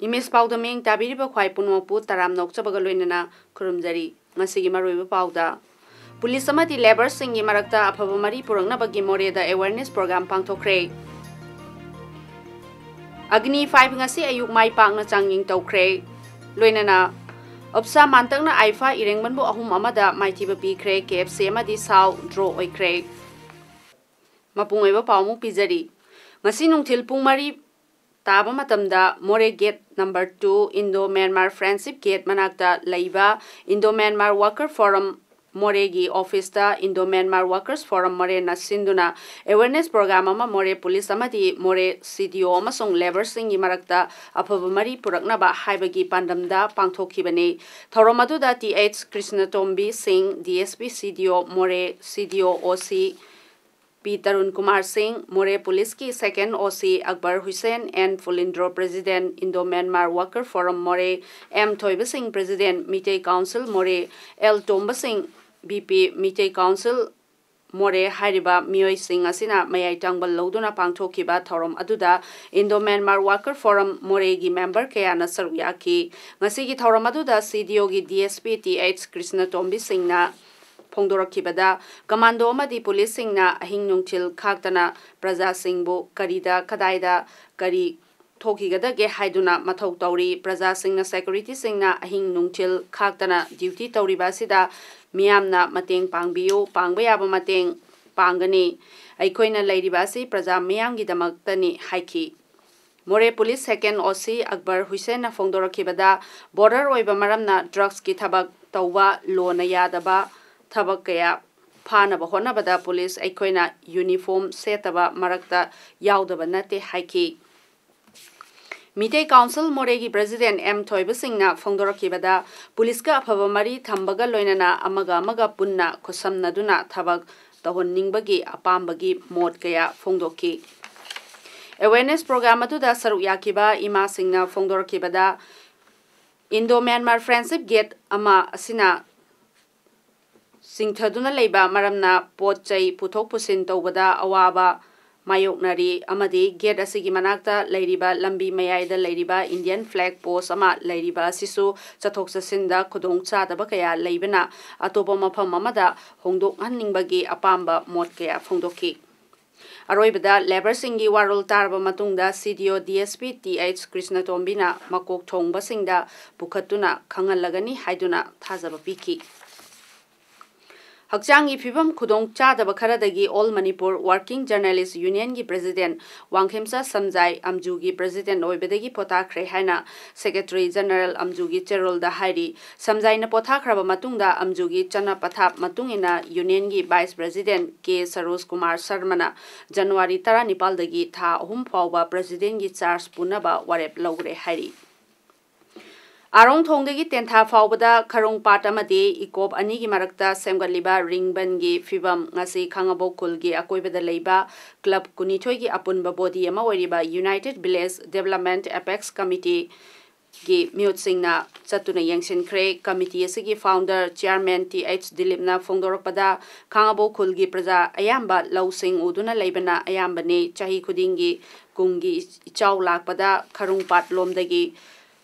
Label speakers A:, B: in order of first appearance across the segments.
A: Image Paodam tabiriba khwai punmopu taram nokchabaga loinana khurumjari ngasigi maroiba pauda Police amati labor singi marakta afaba mari purangna more da awareness program pangthokre Agni 5 ngasi ayuk mai pangna changing tawkre loinana Opsa mantangna aifa irengbanbu ahum amada maithiba pikre KFC amadi saw draw oikre Mapungoiba pawmu pizari ngasi nungthil pung mari Taba matamda More Gate number 2 Indo-Myanmar Friendship Gate manakta laiba Indo-Myanmar Worker Forum Moregi Office ta Indo-Myanmar Workers Forum More na sinduna awareness program ama More Police amati More CDO amasong labor singi marakta afaba mari puraknaba haibagi pandamda pangthokhibani thoromaduda TH Krishnatombi Singh DSP CDO More CDO OC P. Tarun Kumar Singh, More Police ki second OC Akbar Hussain and Fulindro President Indo-Myanmar Worker Forum More M. Thoiba Singh President Mitei Council More L. Tomba Singh BP Mitei Council More Hariba Mioi Singh Asina Mayai Tangbal Loduna Pangthokiba Thorom Aduda Indo-Myanmar Worker Forum More gi member Kayana Saruyaki Ngasigi Thorom Aduda CDO gi DSP TH Krishnatombi Singh na Pongdorakibada, Commando Amadi Police Singna, Ahing Nungchil Kaktana, Praja Singbo, Karida, Kadaida, Kari Tokigada Ge Haiduna, Matok Tauri, Praja Singna Security Singna, Ahing Nungchil Kaktana, Duty Tauri Basida, Miamna, Mateng Pangbio, Pangbayaba Mateng, Pangani, Aikoina Lady Basi, Praja Miangi Damaktani, Haiki. More Police Second OC Akbar Hussain na Pongdorakibada, Border Oiba Maramna, Drugs Kitabak, Tawa, Lona Yadaba, Thabak kaya phanaba honabada police aikoina uniform setaba marakta yaudaba nate haiki Mitei Council Moregi President M. Thoiba Singh na Phongdorakibada police ka afaba mari thambaga loinana amaga punna khosamnaduna thabak tahonningbagi apambagi mot kaya phongdoki Awareness program atuda saruk yakiba Ima Singh na Phongdorakibada Indo-Myanmar Friendship Gate ama asina Singthaduna leiba maramna potchai puthok pusin tawbada awaba mayoknari amadi gate asigi manakta leiriba lambi mayaida leiriba Indian flag post ama leiriba sisu chathok chasinda khudong chadaba kaya leibana atopa mafam amada hongdok hanningbagi apamba mot kaya phongdoki Aroibada labor singi warul tarba matungda CDO DSP TH Krishnatombina makok thongba singda pukhatuna khangalagani haiduna thajaba piki Hakchangi Fibam Kudong Chadaba Kharadagi All Manipur Working Journalist Union gi President Wangkhemsa Samjai Amjugi President Oibedagi Pothakre Haina Secretary General Amjugi Cherol da Hairi Samjai na Pothakraba Matungda Amjugi Chana Pathap Matungina Union gi Vice President K. Saroj Kumar Sarmana January Tara Nipaldagi Tha Ahum Fawba President gi Charge Punaba Warep Logre Hairi Arong Thongdagi Tentha Fawbada Karong Patamadi Ikop Anigi Marakta Semgaliba Ringbangi Fibam Ngasi Kangabo Kulgi Akoibada Leiba Club Kunitoigi Apunba Body Amawariba United Village Development Apex Committee Gi Mute Singna Satuna Yangshin Kre Committee Sigi Founder Chairman TH Dilipna Phongdorakpada Kangabo Kulgi Praja Ayamba Law Sing Uduna Leibana Ayambani Chahi Kudingi Kungi Ichaw Lakpada Karong Pat Lomdagi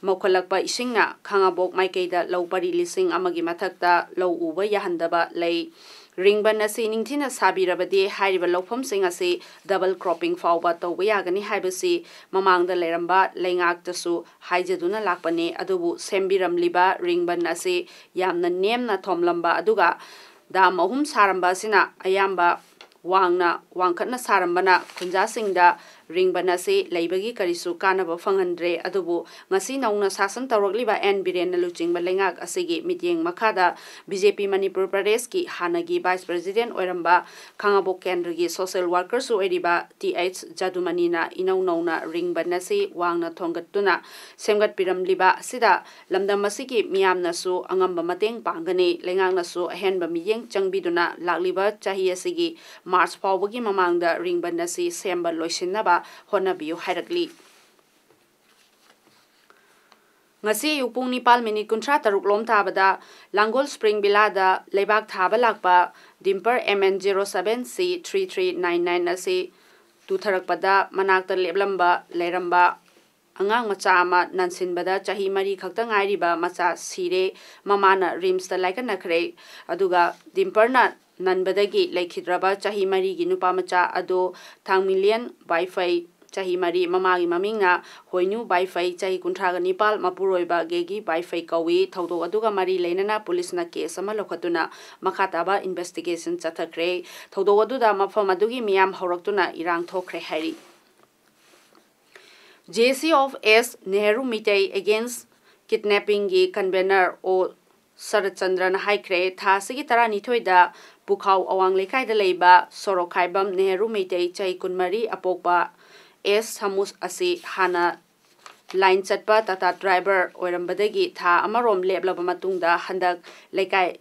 A: Mokolakpa Isingna Kangabok Maikeida Low Pari Lising Amagi Matakta Low Uba Yahandaba Lay Ringban Nasi Ningtina Sabi Rabadi Hariba Lopum Sing Asi Double Cropping Fawba to Wayagani Hibasi Mamang the Leramba Langak Tasu Hijaduna Lakpane Adubu Sembiram Liba Ringban Nasi Yamna Nemna Tomlamba Aduga Da Mohum Saramba Sina Ayamba Wangna Wangkatna Sarambana Kunja Singda ringban asi leibagi karisu kanaba phanghandre adubu ngasi nauna sasan tawrakliba N Biren na luchingba lengak asigi mityeng makada BJP Manipur Pradesh ki hanagi Vice President oiramba Khangabok Kendra gi social worker su oiriba TH Jadumani na inau nauna ringban asi wangna thongattuna semgat piramliba sida lamdam asigi miyamna su angamba mateng pangani lengak na su ahenba miyeng changbiduna lakliba chahi asigi March fawbagi mamangda ringban asi semba loisinaba honabiyu hairakli ngasi upung nipal minute kuntra taruk lom tabada Langol Spring Villa lebak thaba lakpa Dimper MN07C3399 asi tutharakpada manakta leblamba leramba angang macha ama nansinbada chahi mari khakta ngairiba macha sire mamana rims ta laikanakre aduga Dimperna nanbadagi laikhidraba chahi mari gi nupa macha ado thang million wifi chahi mari mamagi mamingna hoinu wifi chahi kuntraga nipal mapuroiba gegi wifi kawi thaudo aduga mari leinana police na case ama lokhatuna makhataba investigation chathakre thaudo aduda mafam adugi miyam horaktuna irang thokre hari JC of S Nehru Mitei against kidnapping gi convener o Sarat Chandran haikre thasigi tarani thoida Pukhau awang lekai da leiba Sorokhaibam Nehru Mitei chai kunmari apokpa S Hamus asi hana line chatpa tata driver oirambadagi tha amarom leblaba matungda handak lekai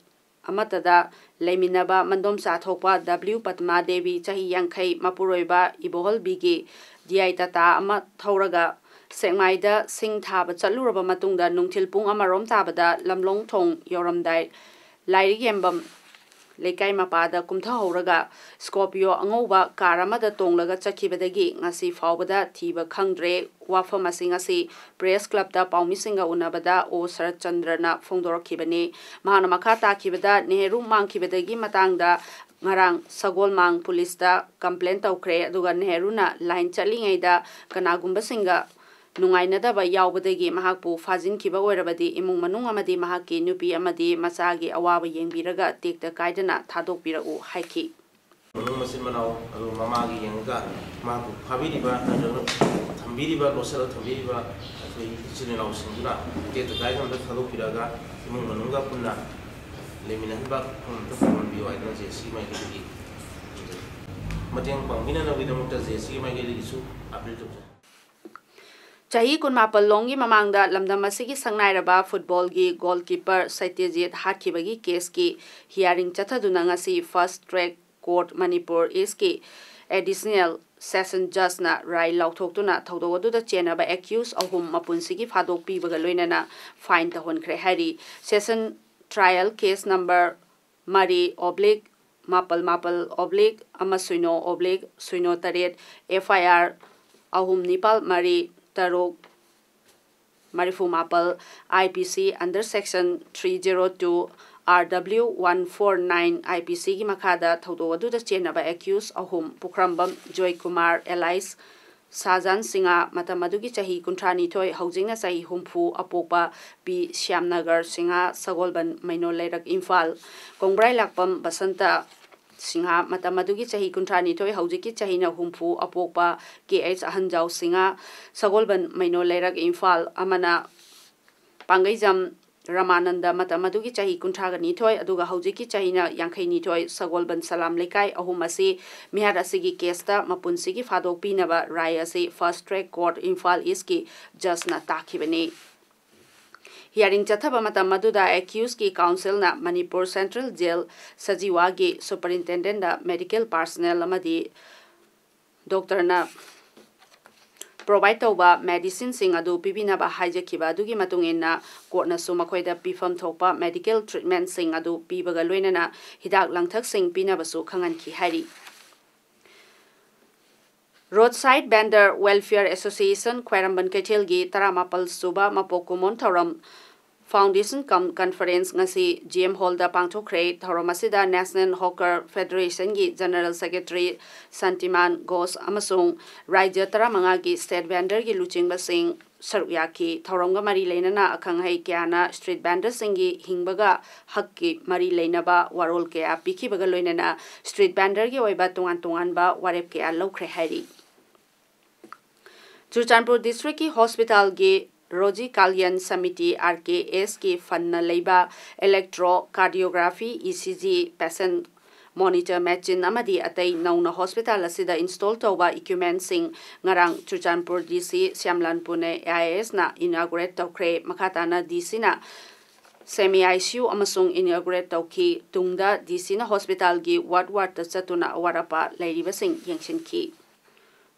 A: amatada leiminaba mandom sa thokpa W Patma Devi chahi yankhai mapuroiba ibohol bigi DI tata ama thauraga Sengmaida sing thaba chaluraba matungda nungthil pung amarom tabada lamlong thong yoramdai lairi yembam lekai mapada kumtha horaga Scorpio angoba karamada tonglaga chakhibadagi ngasi fawbada thiba khangdre wafam asi press club da paumisinga unabada o Sarat Chandrana phongdorakhibani mahana makha takhibada Nehru mangkhibadagi matangda ngarang Sagolmang police da complaint tawkre aduga Nehru na line chalingaida kanagumba singa nungainadaba yaubadagi mahakpu fajinkiba oirabadi imung manung amadi mahaki nupi amadi masagi awaba yengbiraga tekta kaidana thadokpirau haiki
B: manung masin manau adu mamagi yenga mahakpu phabiriba thambiriba losala thambiriba akoi ichilinaw singuna tekta kaidana thadokpiraga imung manunga punna leminanba phonbiyo aidana jesi maigeli mateng pangmina na widamukta jesi maigeli su update
A: Chahi kunmapal longi mamangda lamdam asigi sangnai football gi goalkeeper Satyajit hatkibagi case ki hearing chathaduna ngasi first track court Manipur East ki additional session judge na rai lauthokuna thododuda chenaba accused ahum mapunsigi phadok pibaga loinana fine tahonkhre hari session trial case number mari oblique mapal oblique amasuino oblique suino taret FIR ahum nipal mari Tarok Marifu Mapal IPC under section 302 RW 149 IPC gi makada thodo adu da chenaba accused ahum Pukrambam Joy Kumar Elias Sajan Singa matamadu gi chahi kuntrani thoi housingna chahi humpu apokpa P Shyamnagar Singa Sagolban Maino Leirak Imphal Kongbrai Lakpam Basanta Sinha matamadugi chahi kuntrani thoi haujiki chahina humpu apokpa KH Ahanjau Singa Sagolban Maino Leirak Imphal amana Pangaijam Ramananda matamadugi chahi kuntraga ni thoi aduga haujiki chahina yankhai ni thoi Sagolban Salam Lekai ahumasi mihar asigi kesta mapunsigi phadok pinaba rai asi first track court Imphal East ki jasna takhibani Hearing chathaba matam maduda accused ki council na Manipur Central Jail Sajiwa gi superintendent da medical personnel amadi doctor na provide tauba medicine sing adu pibina ba haijakhiba adugi matungena court na su makhoida pifam thokpa medical treatment sing adu pibaga loinana hidak langthak sing pina basu khangan ki hari Roadside Vendor Welfare Association Khwairamban Kaithel gi taramapal suba mapokumon thoram Foundation Conference ngasi GM Hall da pangthokre thoramasida National Hawker Federation gi General Secretary Santiman Ghosh amasung Raija taramanga gi State Vendor gi luchingba sing saruyaki thoramga mari leinana akhanghai kyana street vendor singi hingbaga hakki mari leinaba warol kya pikhibaga loinana street vendor gi oiba tungan ba warep kya lokre hari Churachandpur District ki Hospital ki Roji Kalyan Samiti RKS ki Fanna Leiba Electrocardiography ECG patient monitor machine amadi atai nauna hospital asida install tawba equipment sing ngarang Churachandpur DC Siamlan Pune AIS na inaugurate tawkre makhatana DC na semi ICU amasung inaugurate tawki tungda DC na hospital gi ward ta chatuna warapa lairibasing yengshinki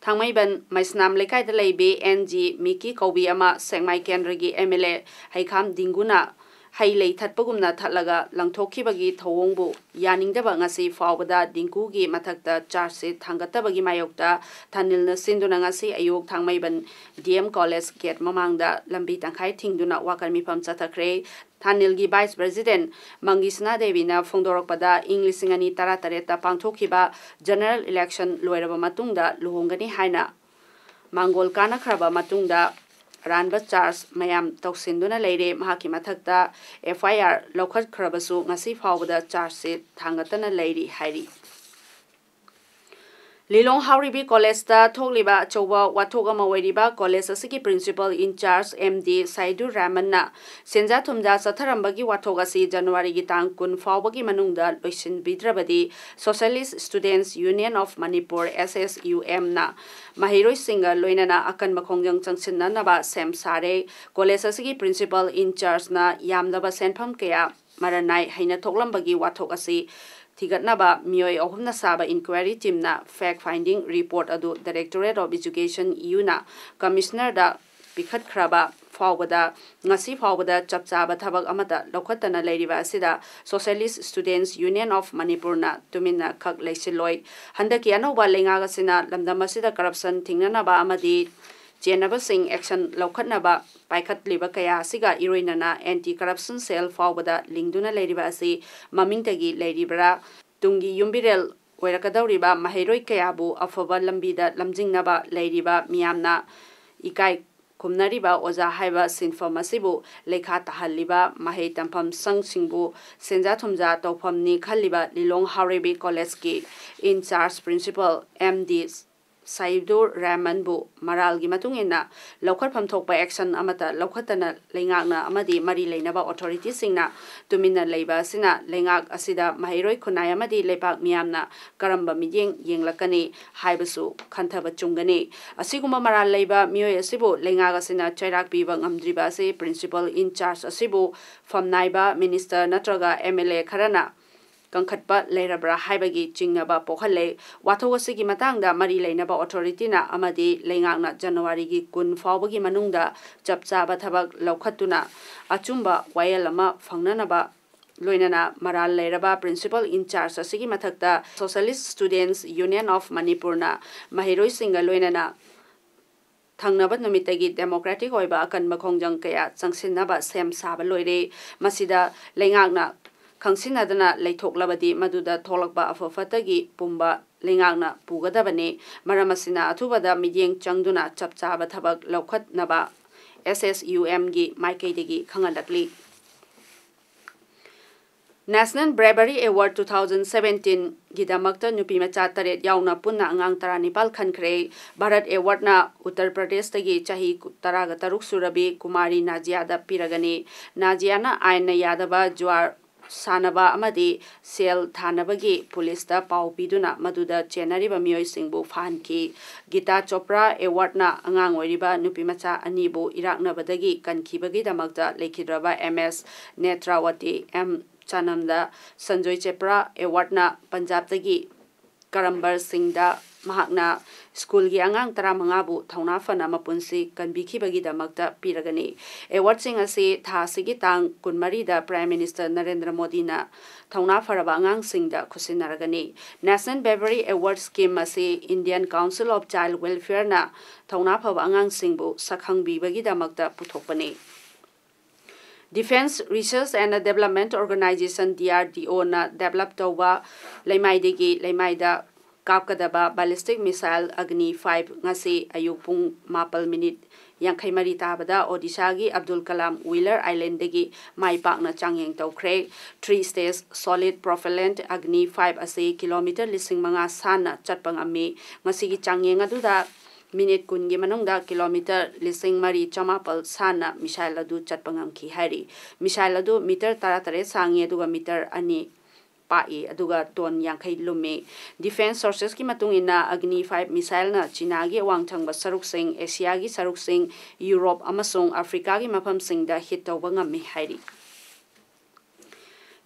A: Thangmaiban Maisnam Lekai the Lebe NG Miki Kobi Ama Sengmai Kenrigi MLA Haikam Dinguna Hailei Tatpagumna Tatlaga Langtoki Bagi Tawongbu Yaning the Bangasi Fawada Dinkugi Matakta Charsi Tangatabagi Mayokta Tanilna Sindunangasi Ayuk Thangmaiban DM College Get Mamangda Lambi Tangkai Tingduna Wakami Pam Satakre Tanilgi Vice President Mangisna Devina Fondorokpada Englishingani Taratareta Pangtokiba General Election Loiraba Matungda Luhongani Haina Mangol Kana Kraba Matungda Ranba Charles Mayam Toksinduna Lady Mahaki Matakta FIR Lokat Krabasu Ngasi Fawada Charles Tangatana Lady Hairi Lilong Hauribi College ta Thokliba Chowa Watoga Maweriba College Asiki Principal in Charge MD Saidu Ramanna Senja Thumja Satharambagi Watoga si January Gitang Kun Fawbagi Manungda Loisin Bidrabadi Socialist Students Union of Manipur SSUM na Mahiroi Singa Loinana Akan Makongjang Changsinna Naba Sem Sare College Asiki Principal in Charge na Yamdaba Senpham Kaya Maranai Haina Thoklambagi Watoga si Thigatnaba Mioi Ohumna Saba Inquiry Team na Fact Finding Report adu Directorate of Education na Commissioner da Pikhat Kraba Fawada Ngasi Fawada Chapchaba Thabak Amata Lokhatana Leiriba Asida Socialist Students Union of Manipur na Tumina Khak Leisiloi Handaki Anoba Lengaga Sina Lamdamasida Corruption Tingnanaba Amadi Jenaba Singh Action Lokhatnaba Paikat Liba Kaya Siga Iroinana Anti-Corruption Cell Fawada Lingduna Leiriba Asi Mamingtagi Leiribra Tungi Yumbirel Oirakadauriba Mahiroi Kayabu Afaba Lambida Lamjingnaba Leiriba Miyamna Ikai Kumnariba Oza Haiba Sinfam Asibu Lekha Tahaliba Mahei Tampam Sang Singbu Senja Thumja Tawpamni Khaliba Lilong Hauribi College ki In Charge Principal MD Saidur Ramanbu Maralgi Matungina Lokar Pamtokpa Action Amata Lokatana Lengagna Amadi Mari Lainaba Authority Singna Tumina Leba Sina Lengag Asida Mahiroi Kunayamadi Lepak Miamna Karamba Mijing Yenglakani Haibasu Kantaba Chungani Asiguma Maral Leba Mio Asibu Lengaga Sina Chairak Biba Ngamdribase Principal in Charge Asibu from Naiba Minister Natraga MLA Karana Kankatpa Leirabra Haibagi Chingnaba Pohale, Watawasigi Matanga, Mari Lainaba Authority na Amadi Lengagna January gi Kun Fawbagi Manungda, Japchaba Tabak Laukatuna, Achumba, Wayalama, Fangnanaba, Loinana, Maral Leiraba, Principal in Charge Asigi Matakta, Socialist Students Union of Manipur na, Mahiroi Singa Loinana. Thangnabat Numitagi Democratic Oiba Akan Makongjang Kaya, Sangsinaba Sem Saba Loire, Masida Lengagna. Kangsinadana Leithoklabadi Maduda Tholakba Afofatagi Pumba Lengagna Pugadabane Maramasina Atubada Midyeng Changduna Chapchaba Thabak Laukhat Naba SSUM gi Maikaidagi Khangalakli National Bravery Award 2017 Gidamakta Nupi Macha Taret Yauna Punna Angang Taranipal Khankre Bharat Award na Uttar Pradesh tagi Chahi Taraga Taruk Surabi Kumari Najiada Piragani Najiana Aina Yadaba Juar Sanaba Amadi Sel Thanabagi Police da Pau Piduna Maduda Chenariba Mioi Singbu Fanki Gita Chopra Award na Angang Weriba Nupimacha Anibu Irakna Badagi Kankibagi Damakta Lekidraba MS Netrawati M Chanamda Sanjoy Chepra Award na Punjab tagi Karambar Singda Mahakna School gi Angang Taramangabu Thauna Fana Mapunsi Kanbikibagi Damakta Piragani Award Sing Asi Tha Sigi Tang Kunmari da Prime Minister Narendra Modi na Thauna Faraba Angang Singda Khusinaragani National Bravery Award Scheme Asi Indian Council of Child Welfare na Thauna Phaba Angang Singbu Sakhangbi Bagi Damakta Puthokpani Defense Research and Development Organization DRDO na develop tawba Leimaidagi Leimaida Kapkadaba Ballistic Missile Agni 5 ngasi ayupung mapal minute Yankai Mari Tabada Odishagi Abdul Kalam Wheeler Island degi Mai Pakna Changyeng Tawkre 3-stage solid propellant Agni 5 ase kilometer lising mga sana chatpang ami ngasigi Changyeng aduda minute kungi manungda kilometer lising mari chamapal sana missile adu chatpa ngamki hari missile adu meter taratare sangi aduga meter ani pai aduga ton yankai lume defense sources ki matung ina Agni 5 missile na China gi wangthang ba saruk sing Asia gi saruk sing Europe amasung Africa gi mafam sing da hit tawba ngami hari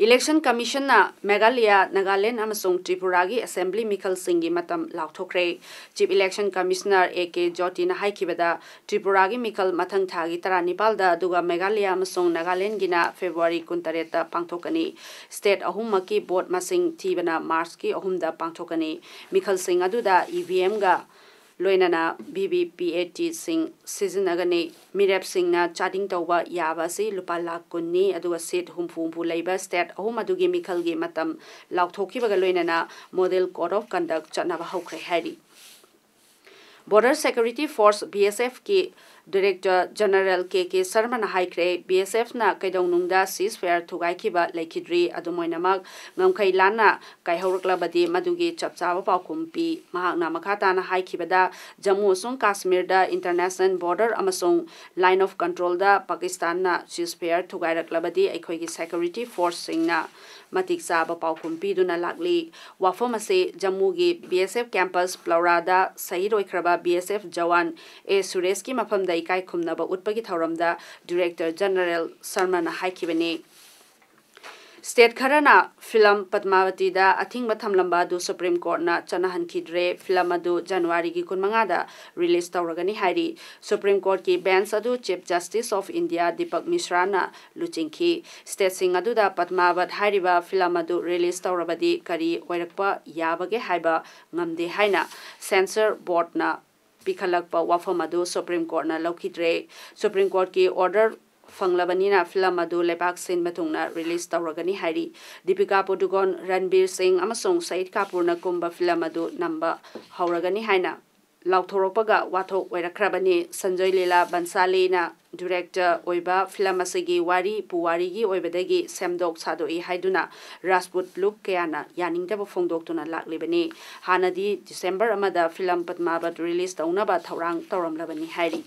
A: Election Commission na Meghalaya, Nagaland amasung Tripura gi Assembly Mikhal Singh gi matam lauthokre Chief Election Commissioner AK Jyoti na haikibada Tripura gi Mikhal mathang thagi tara Nepal da duga Meghalaya amasung Nagaland gina February 28 ta pangthokani state ahum maki vote masing thibana March ki ahum da pangthokani Mikhal Singh aduda EVM ga loinana BBPAT sing season agane mirep sing na chatting tawba yaba si lupa lakh kunni aduga seat humpu leiba state ahum adugi Mikhal gi matam laukhthoki baga loinana model code of conduct chanaba hokre hari Border Security Force BSF ki Director General KK Sharma na haikre BSF na kaidongnungda ceasefire thugai kiba laikidri adumoinamak ngamkai lana kaihauruklabadi madugi chapchaba paukumpi mahakna makhata na haikibada Jammu sung Kashmir da international border amasung line of control da Pakistan na ceasefire thugai raklabadi aikhoigi security force singna matik saba paukumpi duna lakli wafam ase Jammu gi BSF campus Plaurada sahiroi khraba BSF Jawan A Suresh ki mafamda ikai khumnaba utpagi thauramda Director General Sharma na haikibani State kharana film Padmavati da athing mathamlamba du Supreme Court na chanahan khidre film adu January gi kunmanga da release tawragani hairi Supreme Court ki bench adu Chief Justice of India Deepak Mishra na luchingki state sing adu da Padmavat hairiba film adu release tawrabadi kari oirakpa yabage haiba ngamde haina censor board na pikhalakpa wafam adu Supreme Court na laukidre Supreme Court ki order Fanglabanina film adu lepak sin matungna release tawragani hairi Deepika Padukone Ranbir Singh amasung Said Kapoor na kumba film adu namba hauragani haina lauthoropaga wathok oirakrabani Sanjay Leela Bansali na director oiba film asigi wari puwari gi oibadagi semdok sadoi haiduna Rajput look kayana yaningdaba phongdoktuna laklibani hanadi December amada film Padmavat release taunaba thaurang tawramlabani hairi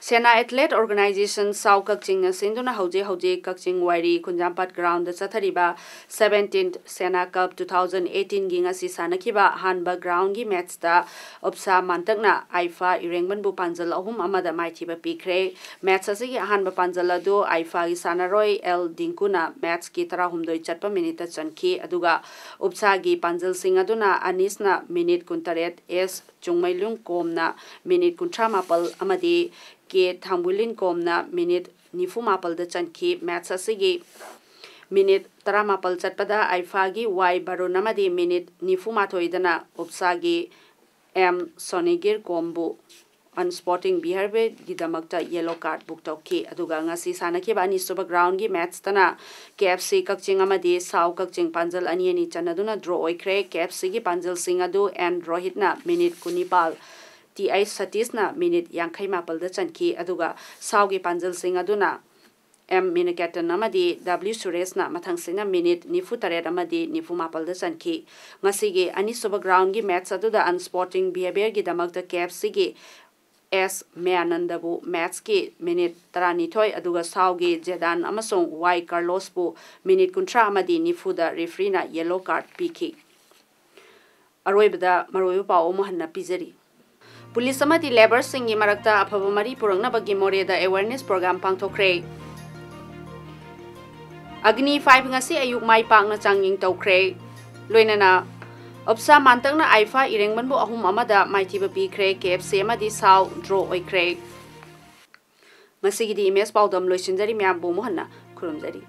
A: Sena Athlete Organization Sau Kakching Sinduna Hoje Kakching Wairi Kunjampat Ground Chathariba 17th Sena Cup 2018 Ginga si sanakiba Hanba Ground gi match da Opsa Mantakna Aifa Irengban bu Panjal ahum amada maithiba pikre match asigi Hanba Panjala do Aifa gi Sanaroi L Dinkuna match ki tara humdoi chatpa minute chanki aduga Opsa gi Panjal Singh aduna Anisna minute kuntaret S Chungmailung komna minute kuntra mapal amadi ke thambulin komna minute nifu mapal da chanki match asigi minute tara mapal chatpada Aifa gi Y barunamadi minute nifu mathoidana Opsa gi M Sonigir kombu unsporting behavior gidamakta yellow card book tauki aduga ngasi sanaki bani suba ground gi match tana KFC Kakching amadi Sau Kakching Panjal ani ani chanaduna draw oikre KFC gi Panjal Singh adu and Rohit na minute kunipal TI Satish na minute yankai mapal da chanki aduga Sau gi Panjal Singh aduna M Minikatan amadi W Suresh na mathang sina minute nifu taret amadi nifu mapal da chanki ngasi gi ani suba ground gi match aduda unsporting behavior gi damakta KFC gi S Mayanandabu match ki minute tarani thoi aduga Sau gi Zedan amasong Y Carlos bu minute kuntra amadi nifu da referee na yellow card piki aroibada maroibu pao mohanna pizari Police amadi labor singi marakta afaba mari purangna bagi more da awareness program pangthokre Agni 5 ngasi ayuk mai pangna changing tawkre loinana Opsa Mantakna Aifa Irengban bu ahum amada maithiba pikre KFC amadi Sau draw oikre Masigi di image Paodam loisinjari myam bu mohanna khurumjari